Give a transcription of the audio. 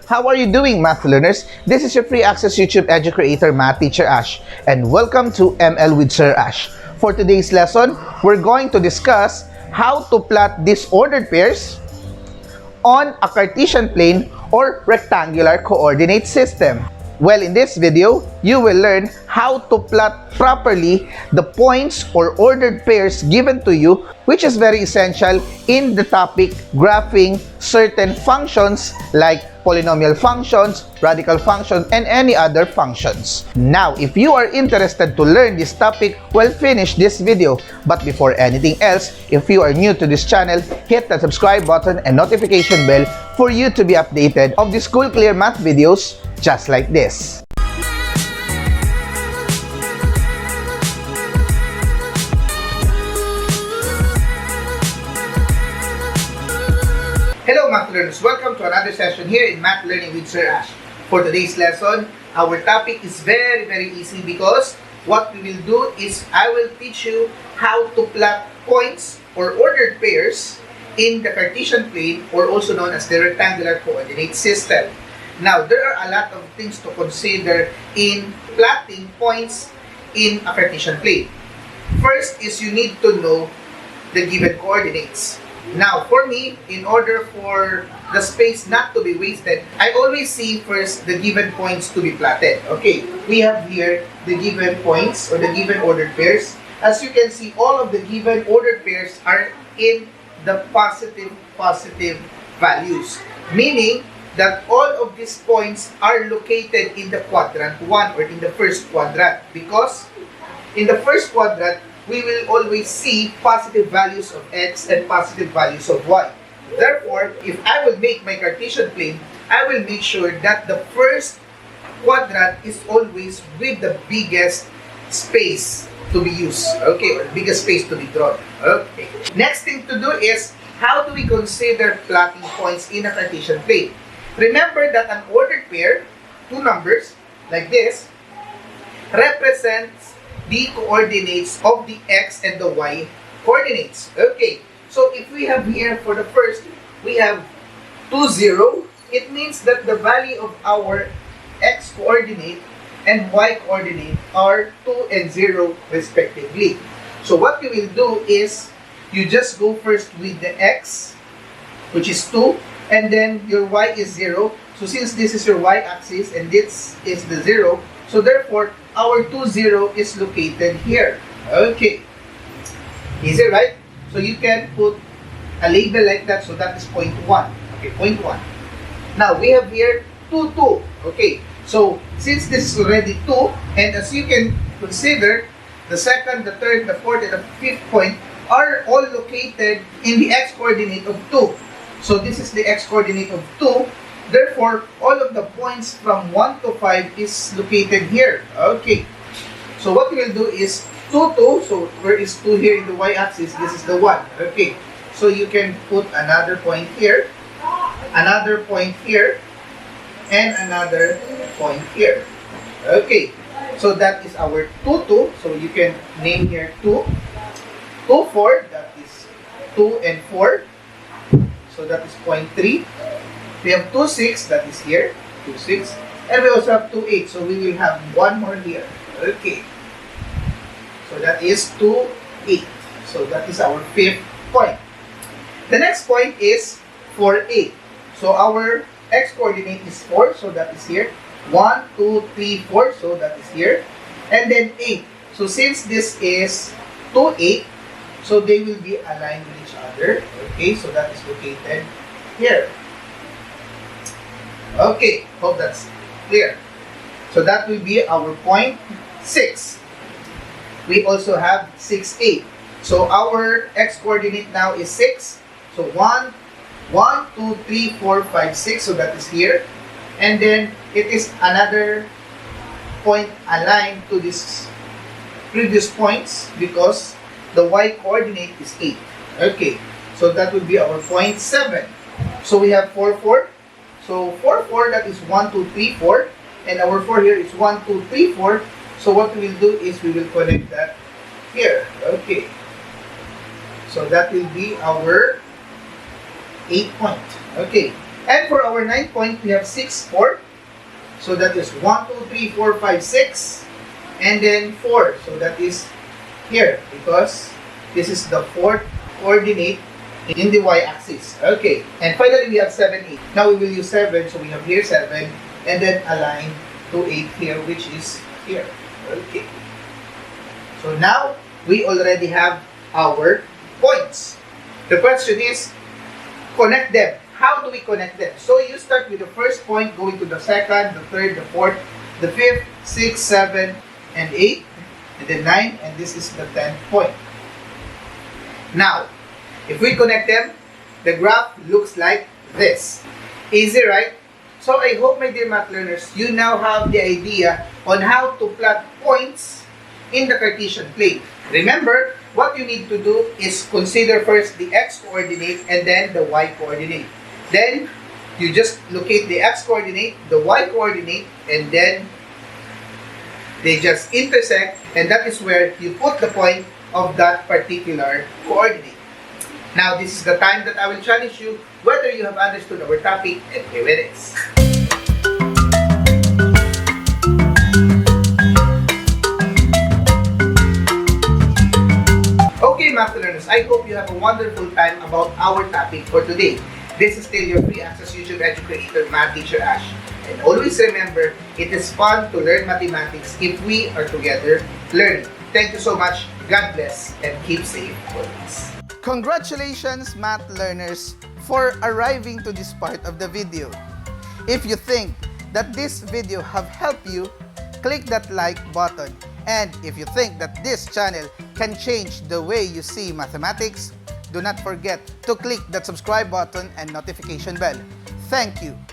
How are you doing, math learners? This is your free access YouTube edu creator, Math Teacher Ash, and welcome to ML with Sir Ash. For today's lesson, we're going to discuss how to plot disordered pairs on a Cartesian plane or rectangular coordinate system. Well, in this video, you will learn how to plot properly the points or ordered pairs given to you, which is very essential in the topic graphing certain functions like polynomial functions, radical functions, and any other functions. Now, if you are interested to learn this topic, well, finish this video. But before anything else, if you are new to this channel, hit the subscribe button and notification bell for you to be updated of the School Clear Math videos just like this. Hello math learners, welcome to another session here in Math Learning with Sir Ash. For today's lesson, our topic is very easy because what we will do is I will teach you how to plot points or ordered pairs in the Cartesian plane, or also known as the rectangular coordinate system. Now, there are a lot of things to consider in plotting points in a Cartesian plane. First is you need to know the given coordinates. Now, for me, in order for the space not to be wasted, I always see first the given points to be plotted. Okay, we have here the given points or the given ordered pairs. As you can see, all of the given ordered pairs are in the positive values, meaning that all of these points are located in the quadrant 1 or in the first quadrant, because in the first quadrant we will always see positive values of x and positive values of y. Therefore, if I will make my Cartesian plane, I will make sure that the first quadrant is always with the biggest space to be used, okay, or the biggest space to be drawn. Okay. Next thing to do is, how do we consider plotting points in a Cartesian plane? Remember that an ordered pair, two numbers, like this, represents the coordinates of the x and the y coordinates. Okay, so if we have here for the first, we have 2, 0, it means that the value of our x coordinate and y coordinate are 2 and 0 respectively. So what we will do is, you just go first with the x, which is 2, and then your y is 0. So since this is your y-axis and this is the 0, so therefore, our 2, 0 is located here. Okay. Easy, right? So you can put a label like that. So that is point 1. Okay, point 1. Now, we have here 2, 2. Okay. So, since this is already 2, and as you can consider, the second, the third, the fourth, and the fifth point are all located in the x-coordinate of 2. So, this is the x-coordinate of 2. Therefore, all of the points from 1 to 5 is located here. Okay. So, what we will do is 2, 2. So, where is 2 here in the y-axis? This is the 1. Okay. So, you can put another point here, another point here, and another point here. Okay. So, that is our 2, 2. So, you can name here 2. 2, 4. That is 2 and 4. So, that is point 3. We have 2, 6, that is here, 2, 6, and we also have 2, 8, so we will have one more here. Okay, so that is 2, 8, so that is our fifth point. The next point is 4, 8, so our x-coordinate is 4, so that is here, 1, 2, 3, 4, so that is here, and then 8, so since this is 2, 8, so they will be aligned with each other. Okay, so that is located here. Okay, hope that's clear. So that will be our point 6. We also have 6, 8. So our x-coordinate now is 6. So 1, 2, 3, 4, 5, 6. So that is here. And then it is another point aligned to these previous points because the y-coordinate is 8. Okay, so that will be our point 7. So we have 4, 4. So 4, 4, that is 1, 2, 3, 4. And our 4 here is 1, 2, 3, 4. So what we will do is we will connect that here. Okay. So that will be our 8 point. Okay. And for our 9 point, we have 6, 4. So that is 1, 2, 3, 4, 5, 6. And then 4. So that is here because this is the fourth coordinate in the y-axis. Okay. And finally, we have 7, 8. Now we will use 7. So we have here 7. And then align to 8 here, which is here. Okay. So now, we already have our points. The question is, connect them. How do we connect them? So you start with the first point, going to the second, the third, the fourth, the fifth, 6, 7, and 8, and then 9, and this is the 10th point. Now, if we connect them, the graph looks like this. Easy, right? So I hope, my dear math learners, you now have the idea on how to plot points in the Cartesian plane. Remember, what you need to do is consider first the x-coordinate and then the y-coordinate. Then, you just locate the x-coordinate, the y-coordinate, and then they just intersect, and that is where you put the point of that particular coordinate. Now, this is the time that I will challenge you whether you have understood our topic, and here it is. Okay, math learners, I hope you have a wonderful time about our topic for today. This is still your free access YouTube educator, Math Teacher Ash. And always remember, it is fun to learn mathematics if we are together learning. Thank you so much. God bless and keep safe always. Congratulations, math learners, for arriving to this part of the video. If you think that this video have helped you, click that like button. And if you think that this channel can change the way you see mathematics, do not forget to click that subscribe button and notification bell. Thank you.